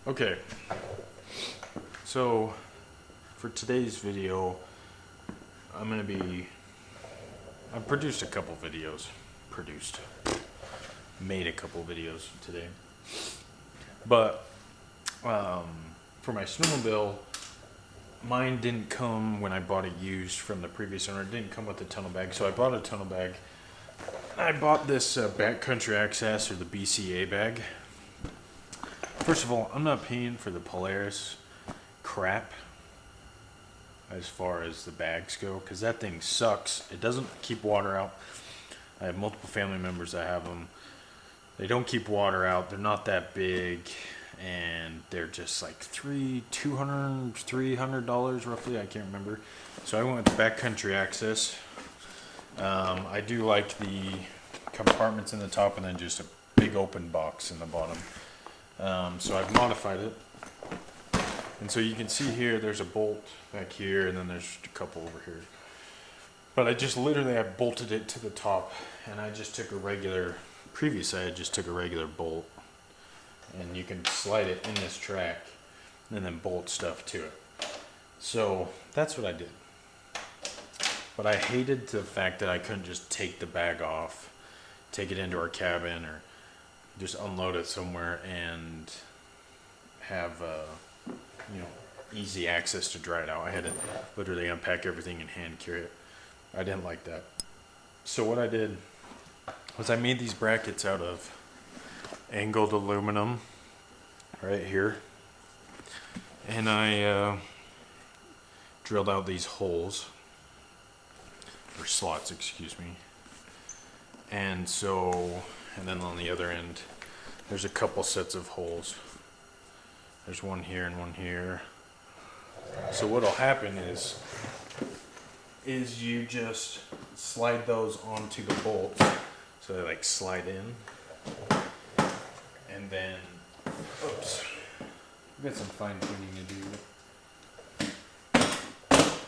Okay, so for today's video, I've produced a couple videos, made a couple videos today, but for my snowmobile, mine didn't come when I bought it used from the previous owner. It didn't come with the tunnel bag, so I bought a tunnel bag. I bought this Backcountry AXYS, or the BCA bag. First of all, I'm not paying for the Polaris crap as far as the bags go, because that thing sucks. It doesn't keep water out. I have multiple family members that have them. They don't keep water out. They're not that big, and they're just like $300 roughly. I can't remember. So I went with the Backcountry AXYS. I do like the compartments in the top and then just a big open box in the bottom. So I've modified it. And so you can see here, there's a bolt back here, and then there's a couple over here. But I bolted it to the top, and I just took previously I just took a regular bolt, and you can slide it in this track, and then bolt stuff to it. So that's what I did. But I hated the fact that I couldn't just take the bag off, take it into our cabin, or just unload it somewhere and have easy access to dry it out. I had to literally unpack everything and hand carry it. I didn't like that. So what I did was I made these brackets out of angled aluminum right here, and I drilled out these holes, or slots, excuse me. And then on the other end, there's a couple sets of holes. There's one here and one here. So what'll happen is you just slide those onto the bolts, so they like slide in, and then, oops, I've got some fine tuning to do.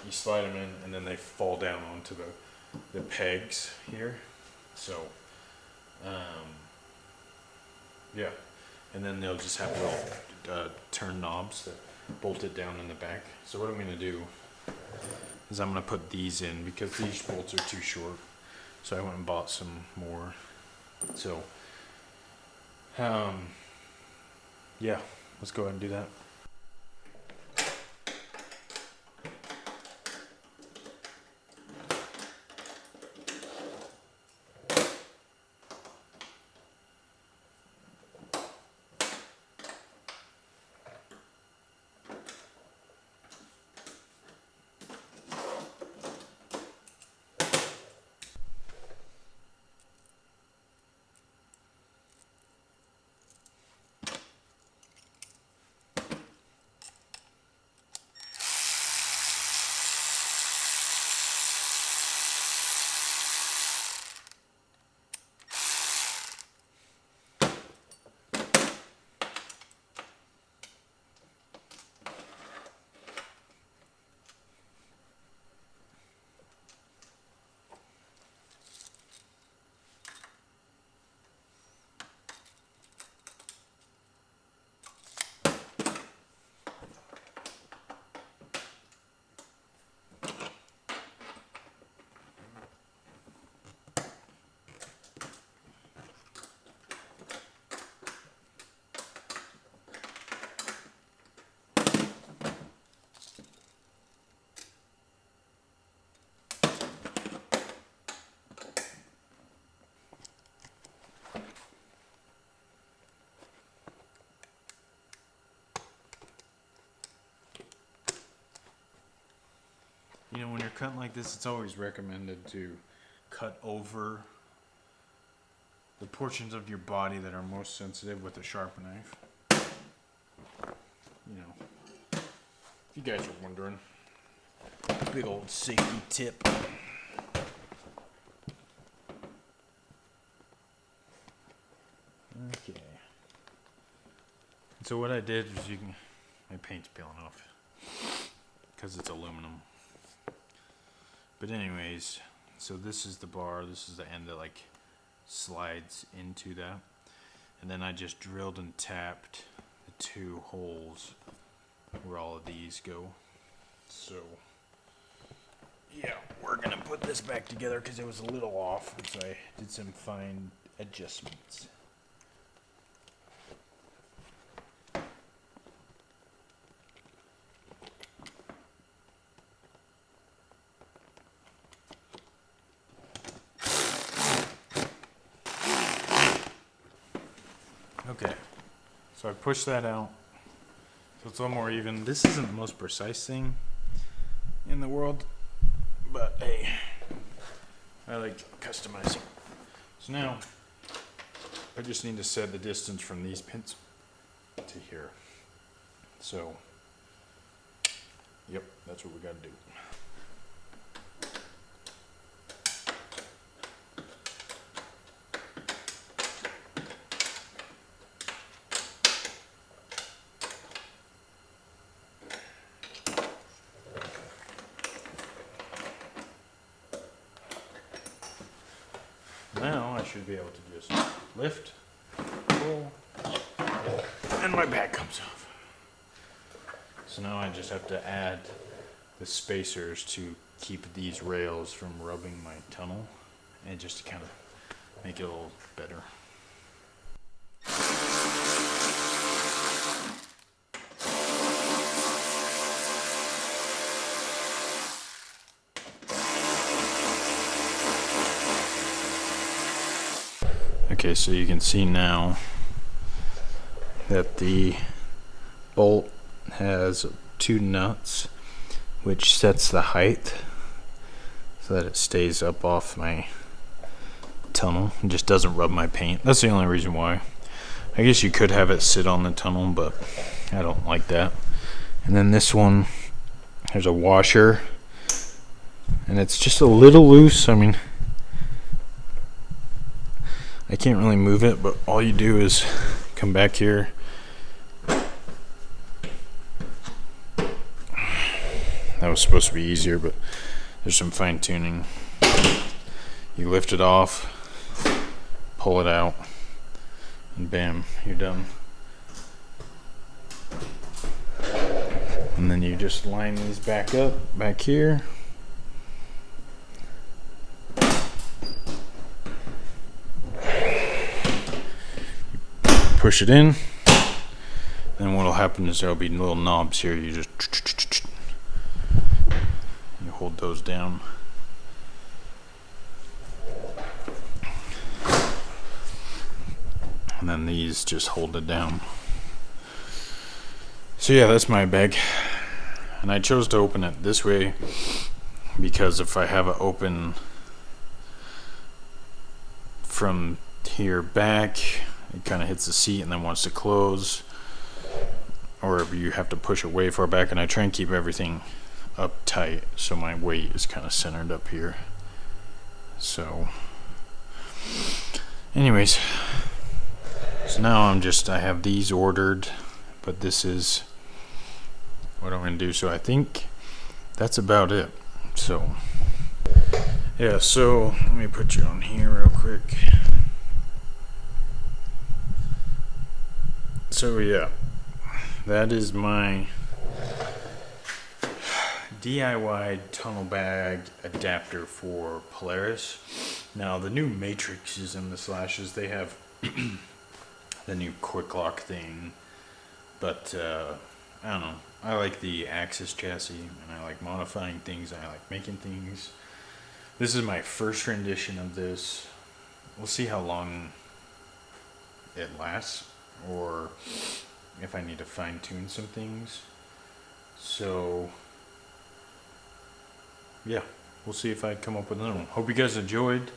You slide them in, and then they fall down onto the pegs here. So, yeah, and then they'll just have little turn knobs that bolt it down in the back. So what I'm going to do is I'm going to put these in, because these bolts are too short. So I went and bought some more. So, yeah, let's go ahead and do that. You know, when you're cutting like this, it's always recommended to cut over the portions of your body that are most sensitive with a sharp knife. You know, if you guys are wondering, big old safety tip. Okay. So what I did is my paint's peeling off because it's aluminum. But anyways, so this is the bar, this is the end that like slides into that. And then I just drilled and tapped the 2 holes where all of these go. So yeah, we're gonna put this back together because it was a little off, so I did some fine adjustments. Okay, so I pushed that out, so it's a little more even. This isn't the most precise thing in the world, but hey, I like customizing. So now, I just need to set the distance from these pins to here. So, yep, that's what we gotta do. Now I should be able to just lift, pull, and my back comes off. So now I just have to add the spacers to keep these rails from rubbing my tunnel and just to kind of make it a little better. Okay, so you can see now that the bolt has 2 nuts, which sets the height so that it stays up off my tunnel and just doesn't rub my paint. That's the only reason why. I guess you could have it sit on the tunnel, but I don't like that. And then this one, there's a washer, and it's just a little loose. I mean, I can't really move it, but all you do is come back here. That was supposed to be easier, but there's some fine tuning. You lift it off, pull it out, and bam, you're done. And then you just line these back up, back here. Push it in, then what'll happen is there'll be little knobs here. You just you hold those down, and then these just hold it down. So yeah, that's my bag, and I chose to open it this way because if I have it open from here back, it kind of hits the seat and then wants to close, or you have to push it way far back, and I try and keep everything up tight so my weight is kind of centered up here. So anyways, so now I have these ordered, but this is what I'm gonna do. So I think that's about it. So yeah, so let me put you on here real quick. So yeah, that is my DIY tunnel bag adapter for Polaris. Now the new matrices and the slashes, they have the new quick lock thing, but I don't know, I like the AXYS chassis, and I like modifying things, and I like making things. This is my first rendition of this. We'll see how long it lasts, or if I need to fine tune some things. So yeah, we'll see if I come up with another one. Hope you guys enjoyed.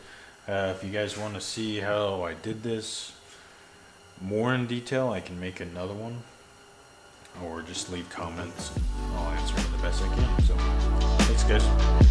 If you guys want to see how I did this more in detail, I can make another one, or just leave comments and I'll answer them the best I can. So thanks guys.